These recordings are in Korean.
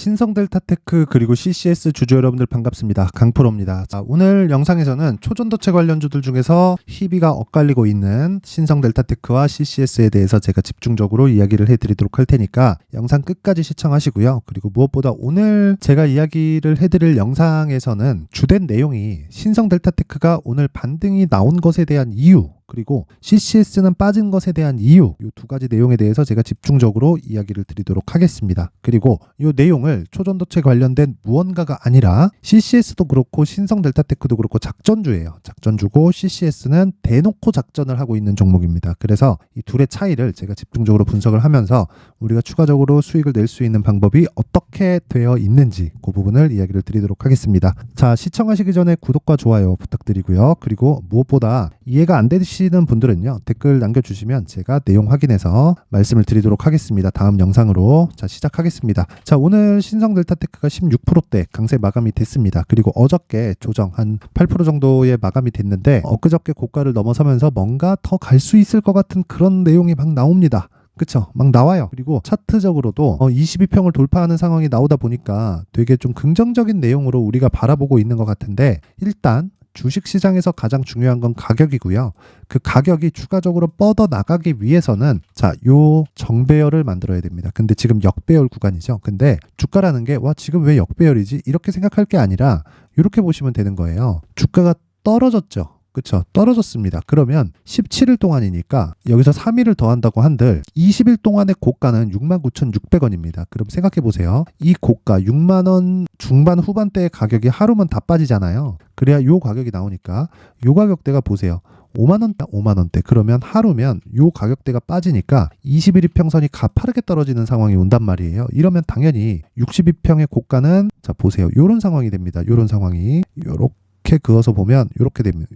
신성델타테크 그리고 CCS 주주 여러분들 반갑습니다. 강프로입니다. 자, 오늘 영상에서는 초전도체 관련주들 중에서 희비가 엇갈리고 있는 신성델타테크와 CCS에 대해서 제가 집중적으로 이야기를 해드리도록 할 테니까 영상 끝까지 시청하시고요. 그리고 무엇보다 오늘 제가 이야기를 해드릴 영상에서는 주된 내용이 신성델타테크가 오늘 반등이 나온 것에 대한 이유, 그리고 CCS는 빠진 것에 대한 이유, 이 두 가지 내용에 대해서 제가 집중적으로 이야기를 드리도록 하겠습니다. 그리고 이 내용을 초전도체 관련된 무언가가 아니라 CCS도 그렇고 신성델타테크도 그렇고 작전주예요. 작전주고 CCS는 대놓고 작전을 하고 있는 종목입니다. 그래서 이 둘의 차이를 제가 집중적으로 분석을 하면서 우리가 추가적으로 수익을 낼 수 있는 방법이 어떻게 되어 있는지 그 부분을 이야기를 드리도록 하겠습니다. 자, 시청하시기 전에 구독과 좋아요 부탁드리고요. 그리고 무엇보다 이해가 안 되시는 분들은요, 댓글 남겨주시면 제가 내용 확인해서 말씀을 드리도록 하겠습니다. 다음 영상으로. 자, 시작하겠습니다. 자, 오늘 신성델타테크가 16%대 강세 마감이 됐습니다. 그리고 어저께 조정 한 8% 정도의 마감이 됐는데 엊그저께 고가를 넘어서면서 뭔가 더 갈 수 있을 것 같은 그런 내용이 막 나옵니다. 그쵸? 막 나와요. 그리고 차트적으로도 22평을 돌파하는 상황이 나오다 보니까 되게 좀 긍정적인 내용으로 우리가 바라보고 있는 것 같은데, 일단 주식시장에서 가장 중요한 건 가격이고요. 그 가격이 추가적으로 뻗어 나가기 위해서는 요 정배열을 만들어야 됩니다. 근데 지금 역배열 구간이죠. 근데 주가라는 게 지금 왜 역배열이지? 이렇게 생각할 게 아니라 이렇게 보시면 되는 거예요. 주가가 떨어졌죠. 그쵸? 떨어졌습니다. 그러면 17일 동안이니까 여기서 3일을 더한다고 한들 20일 동안의 고가는 69,600원입니다. 그럼 생각해 보세요. 이 고가 6만원 중반 후반대의 가격이 하루면 다 빠지잖아요. 그래야 요 가격이 나오니까 요 가격대가 보세요. 5만원대. 그러면 하루면 요 가격대가 빠지니까 21이평선이 가파르게 떨어지는 상황이 온단 말이에요. 이러면 당연히 62평의 고가는 보세요. 요런 상황이 됩니다. 요런 상황이 요렇게 그어서 보면 요렇게 됩니다.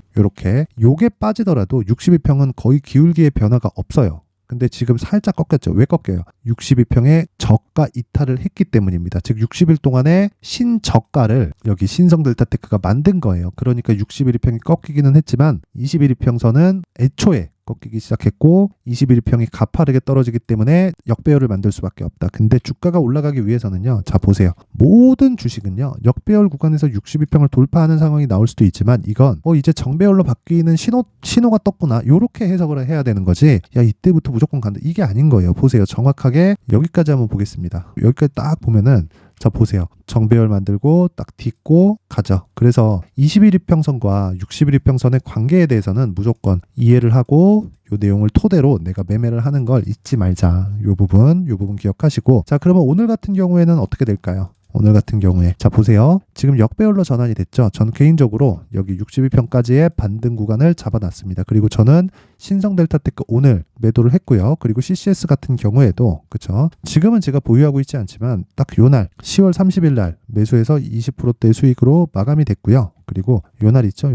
요게 빠지더라도 62평은 거의 기울기의 변화가 없어요. 근데 지금 살짝 꺾였죠. 왜 꺾여요? 62평의 저가 이탈을 했기 때문입니다. 즉 60일 동안의 신저가를 여기 신성델타테크가 만든 거예요. 그러니까 61평이 꺾이기는 했지만 21평선은 애초에 꺾이기 시작했고 21평이 가파르게 떨어지기 때문에 역배열을 만들 수밖에 없다. 근데 주가가 올라가기 위해서는요. 자, 보세요. 모든 주식은요. 역배열 구간에서 62평을 돌파하는 상황이 나올 수도 있지만 이건 이제 정배열로 바뀌는 신호가 떴구나. 요렇게 해석을 해야 되는 거지. 야, 이때부터 무조건 간다. 이게 아닌 거예요. 보세요. 정확하게 여기까지 한번 보겠습니다. 여기까지 딱 보면은 자, 보세요. 정배열 만들고 딱 딛고 가죠. 그래서 21이평선과 61이평선의 관계에 대해서는 무조건 이해를 하고 요 내용을 토대로 내가 매매를 하는 걸 잊지 말자. 요 부분 기억하시고, 자, 그러면 오늘 같은 경우에는 어떻게 될까요? 오늘 같은 경우에 자, 보세요. 지금 역배열로 전환이 됐죠. 저는 개인적으로 여기 62평까지의 반등 구간을 잡아놨습니다. 그리고 저는 신성델타테크 오늘 매도를 했고요. 그리고 CCS 같은 경우에도 그쵸. 지금은 제가 보유하고 있지 않지만 딱 요날 10월 30일 날 매수해서 20%대 수익으로 마감이 됐고요. 그리고 요날 있죠.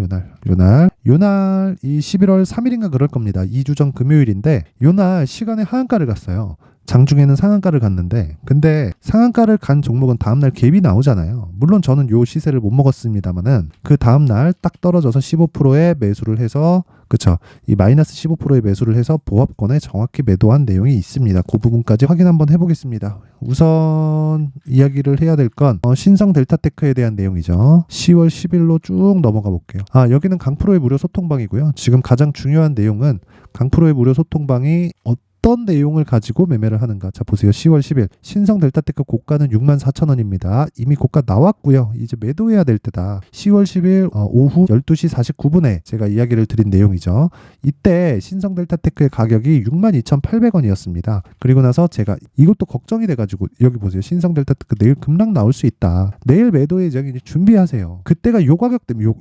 요날 이 11월 3일인가 그럴 겁니다. 2주 전 금요일인데 요날 시간에 하한가를 갔어요. 장중에는 상한가를 갔는데, 근데 상한가를 간 종목은 다음날 갭이 나오잖아요. 물론 저는 요 시세를 못 먹었습니다만은 그 다음날 딱 떨어져서 15%의 매수를 해서 그쵸. 이 마이너스 15%의 매수를 해서 보합권에 정확히 매도한 내용이 있습니다. 그 부분까지 확인 한번 해보겠습니다. 우선 이야기를 해야 될 건 신성델타테크에 대한 내용이죠. 10월 10일로 쭉 넘어가 볼게요. 여기는 강프로의 무료 소통방이고요. 지금 가장 중요한 내용은 강프로의 무료 소통방이 어떤 내용을 가지고 매매를 하는가. 자, 보세요. 10월 10일 신성델타테크 고가는 64,000원입니다. 이미 고가 나왔고요. 이제 매도해야 될 때다. 10월 10일 오후 12시 49분에 제가 이야기를 드린 내용이죠. 이때 신성델타테크의 가격이 62,800원이었습니다. 그리고 나서 제가 이것도 걱정이 돼가지고 여기 보세요. 신성델타테크 내일 급락 나올 수 있다. 내일 매도에 이제 준비하세요. 그때가 요 가격대면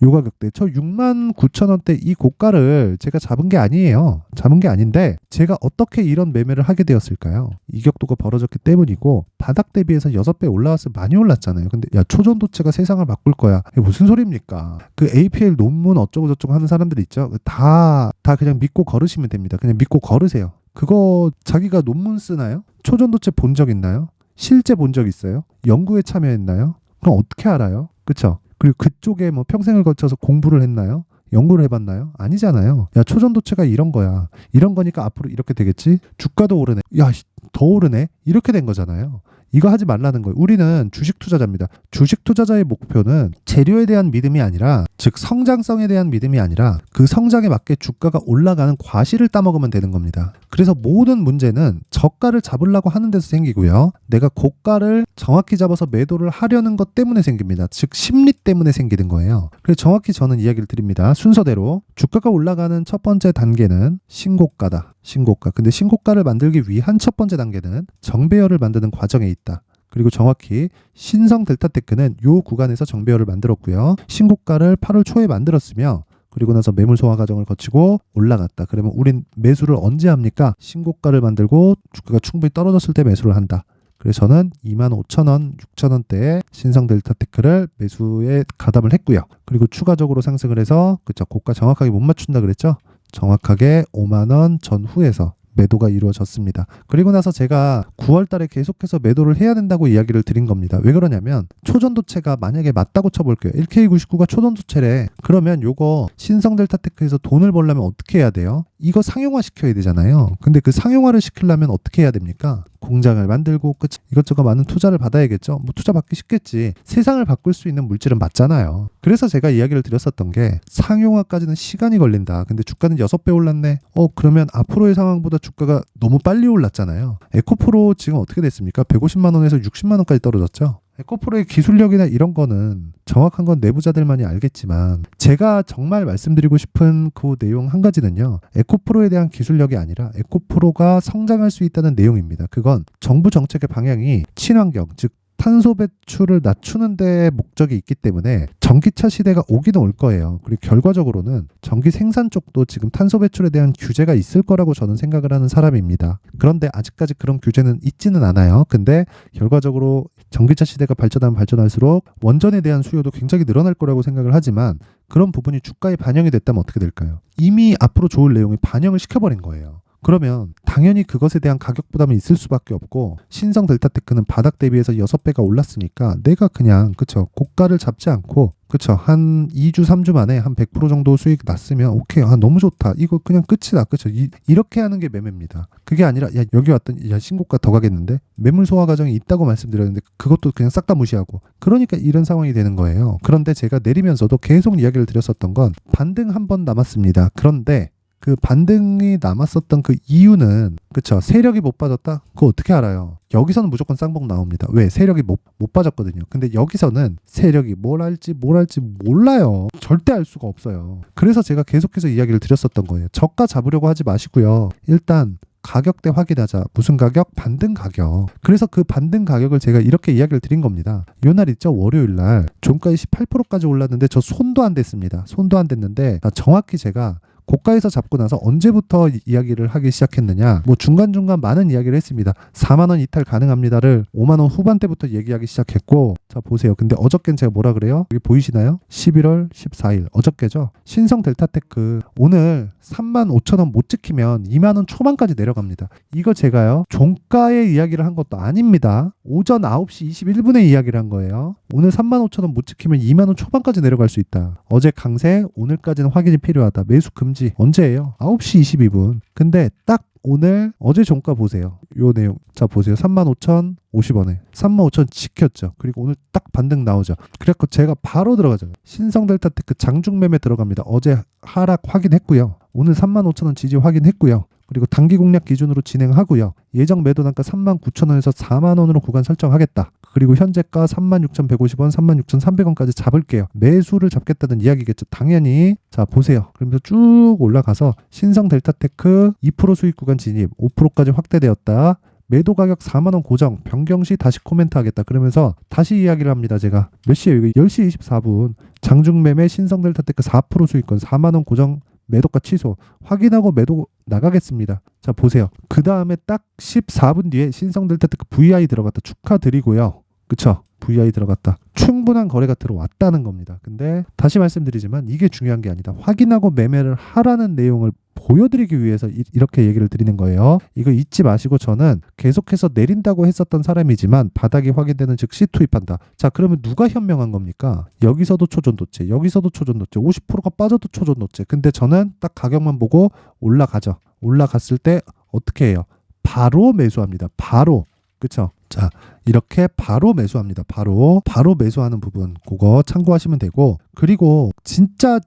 요 가격대 저 69,000원대 이 고가를 제가 잡은 게 아니에요. 잡은 게 아닌데 제가 어떻게 이런 매매를 하게 되었을까요? 이격도가 벌어졌기 때문이고 바닥 대비해서 6배 올라왔으면 많이 올랐잖아요. 근데 야, 초전도체가 세상을 바꿀 거야. 이게 무슨 소리입니까? 그 APL 논문 어쩌고 저쩌고 하는 사람들 있죠. 다 그냥 믿고 걸으시면 됩니다. 그냥 믿고 걸으세요. 그거 자기가 논문 쓰나요? 초전도체 본 적 있나요? 실제 본 적 있어요? 연구에 참여했나요? 그럼 어떻게 알아요? 그쵸? 그리고 그쪽에 평생을 거쳐서 공부를 했나요? 연구를 해봤나요? 아니잖아요. 야, 초전도체가 이런 거야. 이런 거니까 앞으로 이렇게 되겠지? 주가도 오르네. 야, 더 오르네? 이렇게 된 거잖아요. 이거 하지 말라는 거예요. 우리는 주식 투자자입니다. 주식 투자자의 목표는 재료에 대한 믿음이 아니라, 즉 성장성에 대한 믿음이 아니라 그 성장에 맞게 주가가 올라가는 과실을 따먹으면 되는 겁니다. 그래서 모든 문제는 저가를 잡으려고 하는 데서 생기고요. 내가 고가를 정확히 잡아서 매도를 하려는 것 때문에 생깁니다. 즉 심리 때문에 생기는 거예요. 그래서 정확히 저는 이야기를 드립니다. 순서대로 주가가 올라가는 첫 번째 단계는 신고가다. 신고가. 근데 신고가를 만들기 위한 첫 번째 단계는 정배열을 만드는 과정에 있다. 그리고 정확히 신성 델타테크는 요 구간에서 정배열을 만들었고요. 신고가를 8월 초에 만들었으며, 그리고 나서 매물 소화 과정을 거치고 올라갔다. 그러면 우린 매수를 언제 합니까? 신고가를 만들고 주가가 충분히 떨어졌을 때 매수를 한다. 그래서 저는 25,000원, 6,000원대에 신성 델타테크를 매수에 가담을 했고요. 그리고 추가적으로 상승을 해서, 그쵸, 고가 정확하게 못 맞춘다 그랬죠? 정확하게 5만원 전후에서 매도가 이루어졌습니다. 그리고 나서 제가 9월 달에 계속해서 매도를 해야 된다고 이야기를 드린 겁니다. 왜 그러냐면 초전도체가 만약에 맞다고 쳐볼게요. 1K99가 초전도체래. 그러면 요거 신성 델타테크에서 돈을 벌려면 어떻게 해야 돼요? 이거 상용화 시켜야 되잖아요. 근데 그 상용화를 시키려면 어떻게 해야 됩니까? 공장을 만들고 이것저것 많은 투자를 받아야겠죠. 뭐 투자 받기 쉽겠지. 세상을 바꿀 수 있는 물질은 맞잖아요. 그래서 제가 이야기를 드렸었던 게 상용화까지는 시간이 걸린다. 근데 주가는 6배 올랐네. 그러면 앞으로의 상황보다 주가가 너무 빨리 올랐잖아요. 에코프로 지금 어떻게 됐습니까? 150만 원에서 60만 원까지 떨어졌죠. 에코프로의 기술력이나 이런 거는 정확한 건 내부자들만이 알겠지만, 제가 정말 말씀드리고 싶은 그 내용 한 가지는요, 에코프로에 대한 기술력이 아니라 에코프로가 성장할 수 있다는 내용입니다. 그건 정부 정책의 방향이 친환경, 즉 탄소 배출을 낮추는 데 목적이 있기 때문에 전기차 시대가 오기는 올 거예요. 그리고 결과적으로는 전기 생산 쪽도 지금 탄소 배출에 대한 규제가 있을 거라고 저는 생각을 하는 사람입니다. 그런데 아직까지 그런 규제는 있지는 않아요. 근데 결과적으로 전기차 시대가 발전하면 발전할수록 원전에 대한 수요도 굉장히 늘어날 거라고 생각을 하지만, 그런 부분이 주가에 반영이 됐다면 어떻게 될까요? 이미 앞으로 좋을 내용이 반영을 시켜버린 거예요. 그러면 당연히 그것에 대한 가격 부담이 있을 수밖에 없고, 신성 델타테크는 바닥 대비해서 6배가 올랐으니까 내가 그냥, 그쵸, 고가를 잡지 않고, 그쵸, 한 2주 3주 만에 한 100% 정도 수익 났으면 오케이, 너무 좋다, 이거 그냥 끝이다, 그쵸. 이렇게 하는 게 매매입니다. 그게 아니라 야 여기 왔더니 야 신고가 더 가겠는데, 매물 소화 과정이 있다고 말씀드렸는데 그것도 그냥 싹 다 무시하고, 그러니까 이런 상황이 되는 거예요. 그런데 제가 내리면서도 계속 이야기를 드렸었던 건 반등 한 번 남았습니다. 그런데 그 반등이 남았었던 그 이유는, 그쵸, 세력이 못 빠졌다? 그거 어떻게 알아요? 여기서는 무조건 쌍봉 나옵니다. 왜? 세력이 못 빠졌거든요. 근데 여기서는 세력이 뭘 할지 몰라요. 절대 알 수가 없어요. 그래서 제가 계속해서 이야기를 드렸었던 거예요. 저가 잡으려고 하지 마시고요. 일단 가격대 확인하자. 무슨 가격? 반등 가격. 그래서 그 반등 가격을 제가 이렇게 이야기를 드린 겁니다. 요 날 있죠? 월요일 날 종가에 18%까지 올랐는데 저 손도 안 댔습니다. 손도 안 댔는데 정확히 제가 고가에서 잡고 나서 언제부터 이야기를 하기 시작했느냐, 뭐 중간중간 많은 이야기를 했습니다. 4만원 이탈 가능합니다를 5만원 후반대부터 얘기하기 시작했고, 자 보세요. 근데 어저께는 제가 뭐라 그래요? 여기 보이시나요? 11월 14일 어저께죠. 신성 델타테크 오늘 35,000원 못 지키면 2만원 초반까지 내려갑니다. 이거 제가요 종가의 이야기를 한 것도 아닙니다. 오전 9시 21분에 이야기를 한 거예요. 오늘 35,000원 못 지키면 2만원 초반까지 내려갈 수 있다. 어제 강세, 오늘까지는 확인이 필요하다. 매수 금지. 언제예요? 9시 22분. 근데 딱 오늘 어제 종가 보세요. 요 내용. 자 보세요. 35,050원에 35,000 지켰죠. 그리고 오늘 딱 반등 나오죠. 그래서 제가 바로 들어가죠. 신성 델타테크 장중 매매 들어갑니다. 어제 하락 확인했고요. 오늘 35,000원 지지 확인했고요. 그리고 단기 공략 기준으로 진행하고요. 예정 매도 단가 39,000원에서 4만원으로 구간 설정하겠다. 그리고 현재가 36,150원, 36,300원까지 잡을게요. 매수를 잡겠다는 이야기겠죠. 당연히. 자 보세요. 그러면서 쭉 올라가서 신성 델타테크 2% 수익 구간 진입, 5%까지 확대되었다. 매도 가격 4만원 고정, 변경 시 다시 코멘트 하겠다. 그러면서 다시 이야기를 합니다. 제가 몇 시에요? 이거 10시 24분. 장중 매매 신성 델타테크 4% 수익권 4만원 고정, 매도가 취소. 확인하고 매도 나가겠습니다. 자 보세요. 그 다음에 딱 14분 뒤에 신성 델타테크 VI 들어갔다. 축하드리고요. 그쵸? VI 들어갔다. 충분한 거래가 들어왔다는 겁니다. 근데 다시 말씀드리지만 이게 중요한 게 아니다. 확인하고 매매를 하라는 내용을 보여드리기 위해서 이렇게 얘기를 드리는 거예요. 이거 잊지 마시고, 저는 계속해서 내린다고 했었던 사람이지만 바닥이 확인되는 즉시 투입한다. 자 그러면 누가 현명한 겁니까? 여기서도 초전도체, 여기서도 초전도체, 50%가 빠져도 초전도체. 근데 저는 딱 가격만 보고 올라가죠. 올라갔을 때 어떻게 해요? 바로 매수합니다. 바로. 그쵸? 자, 이렇게 바로 매수합니다. 바로 매수하는 부분 그거 참고하시면 되고, 그리고 진짜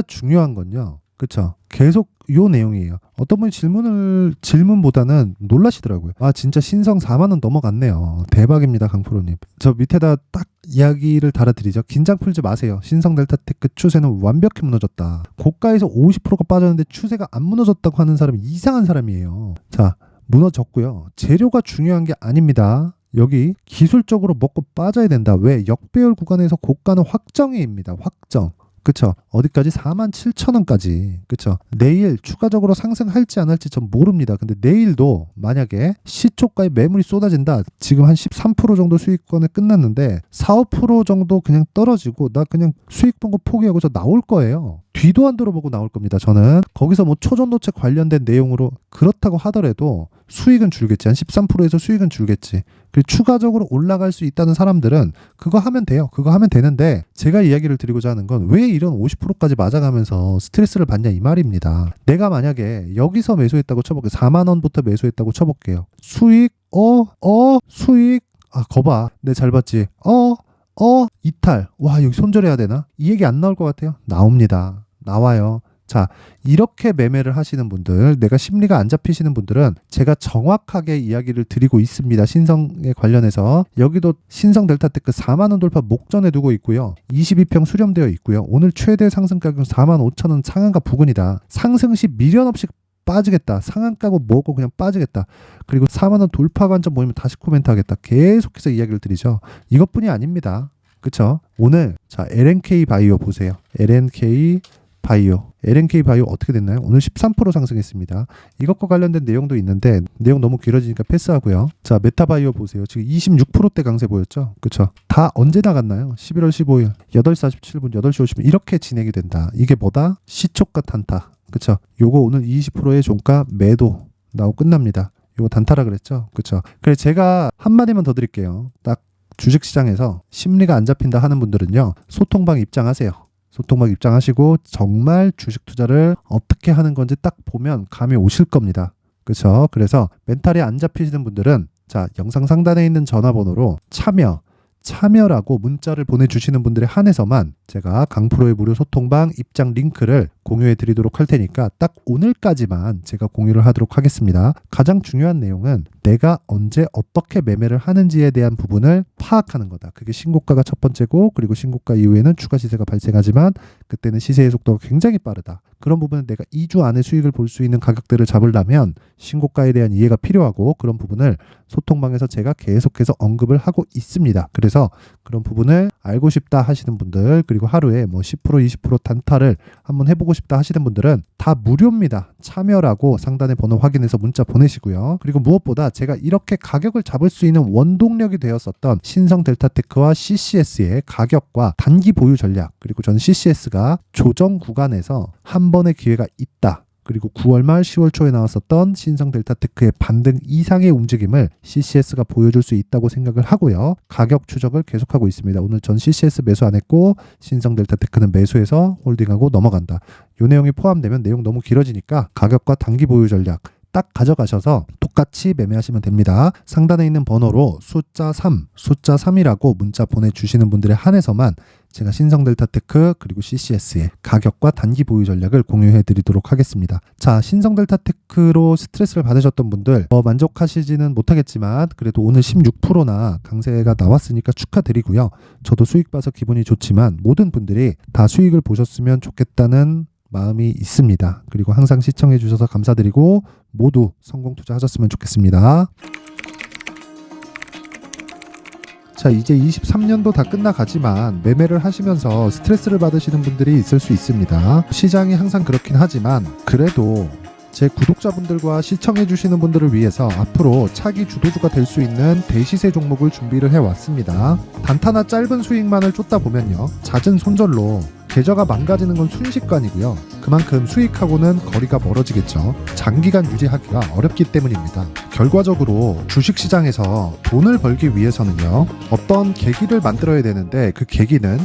중요한 건요. 그쵸? 계속 요 내용이에요. 어떤 분이 질문보다는 놀라시더라고요. 아, 진짜 신성 4만원 넘어갔네요. 대박입니다, 강프로님. 저 밑에다 딱 이야기를 달아드리죠. 긴장 풀지 마세요. 신성 델타테크 추세는 완벽히 무너졌다. 고가에서 50%가 빠졌는데 추세가 안 무너졌다고 하는 사람이 이상한 사람이에요. 자, 무너졌고요. 재료가 중요한 게 아닙니다. 여기 기술적으로 먹고 빠져야 된다. 왜? 역배열 구간에서 고가는 확정이입니다. 확정. 그쵸? 어디까지? 47,000원까지. 그쵸? 내일 추가적으로 상승할지 안 할지 전 모릅니다. 근데 내일도 만약에 시초가에 매물이 쏟아진다. 지금 한 13% 정도 수익권에 끝났는데 4, 5% 정도 그냥 떨어지고 나 그냥 수익 본 거 포기하고 저 나올 거예요. 뒤도 안 돌아보고 나올 겁니다. 저는 거기서 뭐 초전도체 관련된 내용으로 그렇다고 하더라도 수익은 줄겠지. 한 13%에서 수익은 줄겠지. 그리고 추가적으로 올라갈 수 있다는 사람들은 그거 하면 돼요. 그거 하면 되는데 제가 이야기를 드리고자 하는 건 왜 이런 50%까지 맞아가면서 스트레스를 받냐 이 말입니다. 내가 만약에 여기서 매수했다고 쳐볼게요. 4만원부터 매수했다고 쳐볼게요. 수익 수익 거봐. 내 잘 봤지? 이탈. 와, 여기 손절해야 되나? 이 얘기 안 나올 것 같아요? 나옵니다. 나와요. 자, 이렇게 매매를 하시는 분들, 내가 심리가 안 잡히시는 분들은 제가 정확하게 이야기를 드리고 있습니다. 신성에 관련해서. 여기도 신성 델타테크 4만원 돌파 목전에 두고 있고요. 22평 수렴되어 있고요. 오늘 최대 상승 가격 45,000원 상한가 부근이다. 상승 시 미련 없이 빠지겠다. 상한가고 뭐고 그냥 빠지겠다. 그리고 4만원 돌파 관점 보이면 다시 코멘트 하겠다. 계속해서 이야기를 드리죠. 이것뿐이 아닙니다. 그쵸? 오늘 자, LNK 바이오 보세요. LNK 바이오 어떻게 됐나요? 오늘 13% 상승했습니다. 이것과 관련된 내용도 있는데 내용 너무 길어지니까 패스하고요. 자, 메타바이오 보세요. 지금 26%대 강세 보였죠? 그쵸? 다 언제 나갔나요? 11월 15일 8시 47분 8시 50분 이렇게 진행이 된다. 이게 뭐다? 시초가 단타. 그쵸? 요거 오늘 20%의 종가 매도 나오고 끝납니다. 요거 단타라 그랬죠? 그쵸? 그래서 제가 한마디만 더 드릴게요. 딱 주식시장에서 심리가 안 잡힌다 하는 분들은요, 소통방 입장하세요. 소통방 입장하시고 정말 주식 투자를 어떻게 하는 건지 딱 보면 감이 오실 겁니다. 그렇죠? 그래서 멘탈이 안 잡히시는 분들은 자, 영상 상단에 있는 전화번호로 참여라고 문자를 보내주시는 분들에 한해서만 제가 강프로의 무료 소통방 입장 링크를 공유해 드리도록 할 테니까 딱 오늘까지만 제가 공유를 하도록 하겠습니다. 가장 중요한 내용은 내가 언제 어떻게 매매를 하는지에 대한 부분을 파악하는 거다. 그게 신고가가 첫 번째고, 그리고 신고가 이후에는 추가 시세가 발생하지만 그때는 시세의 속도가 굉장히 빠르다. 그런 부분은 내가 2주 안에 수익을 볼 수 있는 가격대를 잡으려면 신고가에 대한 이해가 필요하고, 그런 부분을 소통방에서 제가 계속해서 언급을 하고 있습니다. 그래서 그런 부분을 알고 싶다 하시는 분들, 그리고 하루에 뭐 10% 20% 단타를 한번 해보고 싶다 하시는 분들은 다 무료입니다. 참여라고 상단에 번호 확인해서 문자 보내시고요. 그리고 무엇보다 제가 이렇게 가격을 잡을 수 있는 원동력이 되었었던 신성 델타테크와 CCS의 가격과 단기 보유 전략, 그리고 저는 CCS가 조정 구간에서 한 번의 기회가 있다. 그리고 9월 말 10월 초에 나왔었던 신성 델타테크의 반등 이상의 움직임을 CCS가 보여줄 수 있다고 생각을 하고요. 가격 추적을 계속하고 있습니다. 오늘 전 CCS 매수 안 했고 신성 델타테크는 매수해서 홀딩하고 넘어간다. 이 내용이 포함되면 내용 너무 길어지니까 가격과 단기 보유 전략 딱 가져가셔서 똑같이 매매하시면 됩니다. 상단에 있는 번호로 숫자 3이라고 문자 보내주시는 분들에 한해서만 제가 신성 델타테크 그리고 CCS의 가격과 단기 보유 전략을 공유해 드리도록 하겠습니다. 자, 신성 델타테크로 스트레스를 받으셨던 분들 만족하시지는 못하겠지만 그래도 오늘 16%나 강세가 나왔으니까 축하드리고요. 저도 수익 봐서 기분이 좋지만 모든 분들이 다 수익을 보셨으면 좋겠다는 마음이 있습니다. 그리고 항상 시청해 주셔서 감사드리고 모두 성공 투자하셨으면 좋겠습니다. 자, 이제 23년도 다 끝나가지만 매매를 하시면서 스트레스를 받으시는 분들이 있을 수 있습니다. 시장이 항상 그렇긴 하지만 그래도 제 구독자분들과 시청해주시는 분들을 위해서 앞으로 차기 주도주가 될 수 있는 대시세 종목을 준비를 해왔습니다. 단타나 짧은 수익만을 쫓다 보면요, 잦은 손절로 계좌가 망가지는 건 순식간이고요. 그만큼 수익하고는 거리가 멀어지겠죠. 장기간 유지하기가 어렵기 때문입니다. 결과적으로 주식시장에서 돈을 벌기 위해서는요, 어떤 계기를 만들어야 되는데 그 계기는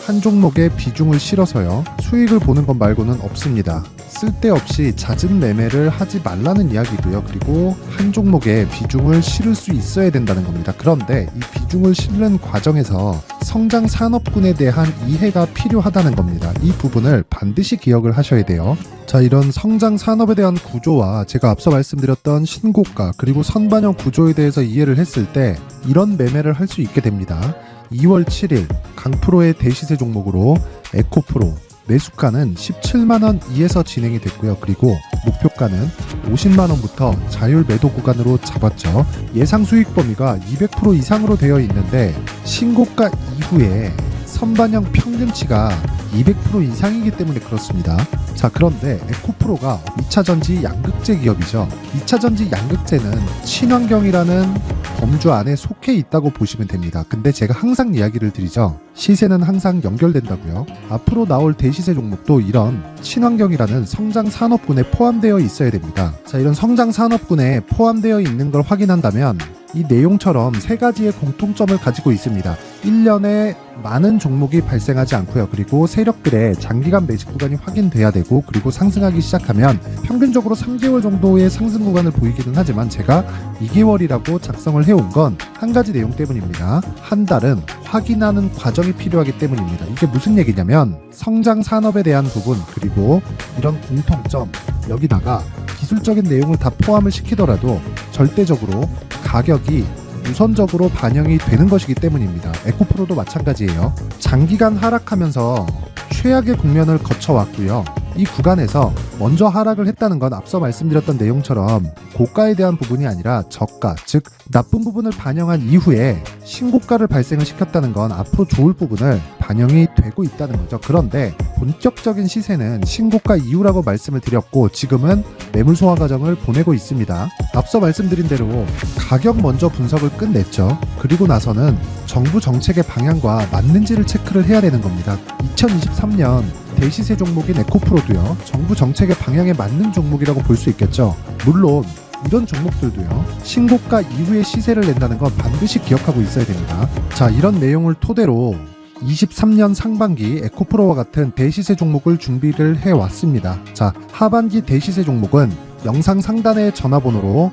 한 종목에 비중을 실어서요, 수익을 보는 것 말고는 없습니다. 쓸데없이 잦은 매매를 하지 말라는 이야기고요. 그리고 한 종목에 비중을 실을 수 있어야 된다는 겁니다. 그런데 이 비중을 실는 과정에서 성장 산업군에 대한 이해가 필요하다는 겁니다. 이 부분을 반드시 기억을 하셔야 돼요. 자, 이런 성장 산업에 대한 구조와 제가 앞서 말씀드렸던 신고가 그리고 선반영 구조에 대해서 이해를 했을 때 이런 매매를 할 수 있게 됩니다. 2월 7일 강프로의 대시세 종목으로 에코프로 매수가는 17만원 이에서 진행이 됐고요. 그리고 목표가는 50만원부터 자율 매도 구간으로 잡았죠. 예상 수익 범위가 200% 이상으로 되어 있는데 신고가 이후에 선반영 평균치가 200% 이상이기 때문에 그렇습니다. 자, 그런데 에코프로가 2차전지 양극재 기업이죠. 2차전지 양극재는 친환경이라는 범주 안에 속해 있다고 보시면 됩니다. 근데 제가 항상 이야기를 드리죠. 시세는 항상 연결된다고요. 앞으로 나올 대시세 종목도 이런 친환경이라는 성장 산업군에 포함되어 있어야 됩니다. 자, 이런 성장 산업군에 포함되어 있는 걸 확인한다면 이 내용처럼 세 가지의 공통점을 가지고 있습니다. 1년에 많은 종목이 발생하지 않고요. 그리고 세력들의 장기간 매집 구간이 확인돼야 되고, 그리고 상승하기 시작하면 평균적으로 3개월 정도의 상승 구간을 보이기는 하지만 제가 2개월이라고 작성을 해온 건 한 가지 내용 때문입니다. 한 달은 확인하는 과정이 필요하기 때문입니다. 이게 무슨 얘기냐면 성장 산업에 대한 부분 그리고 이런 공통점, 여기다가 기술적인 내용을 다 포함을 시키더라도 절대적으로 가격이 우선적으로 반영이 되는 것이기 때문입니다. 에코프로도 마찬가지예요. 장기간 하락하면서 최악의 국면을 거쳐왔고요. 이 구간에서 먼저 하락을 했다는 건 앞서 말씀드렸던 내용처럼 고가에 대한 부분이 아니라 저가, 즉 나쁜 부분을 반영한 이후에 신고가를 발생을 시켰다는 건 앞으로 좋을 부분을 반영이 되고 있다는 거죠. 그런데 본격적인 시세는 신고가 이후라고 말씀을 드렸고 지금은 매물 소화 과정을 보내고 있습니다. 앞서 말씀드린 대로 가격 먼저 분석을 끝냈죠. 그리고 나서는 정부 정책의 방향과 맞는지를 체크를 해야 되는 겁니다. 2023년 대시세 종목인 에코프로도요, 정부 정책의 방향에 맞는 종목이라고 볼 수 있겠죠. 물론 이런 종목들도요, 신고가 이후에 시세를 낸다는 건 반드시 기억하고 있어야 됩니다. 자, 이런 내용을 토대로 23년 상반기 에코프로와 같은 대시세 종목을 준비를 해왔습니다. 자, 하반기 대시세 종목은 영상 상단의 전화번호로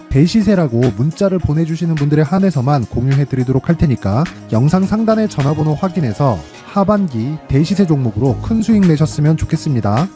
대시세라고 문자를 보내주시는 분들에 한해서만 공유해드리도록 할 테니까 영상 상단의 전화번호 확인해서 하반기 대시세 종목으로 큰 수익 내셨으면 좋겠습니다.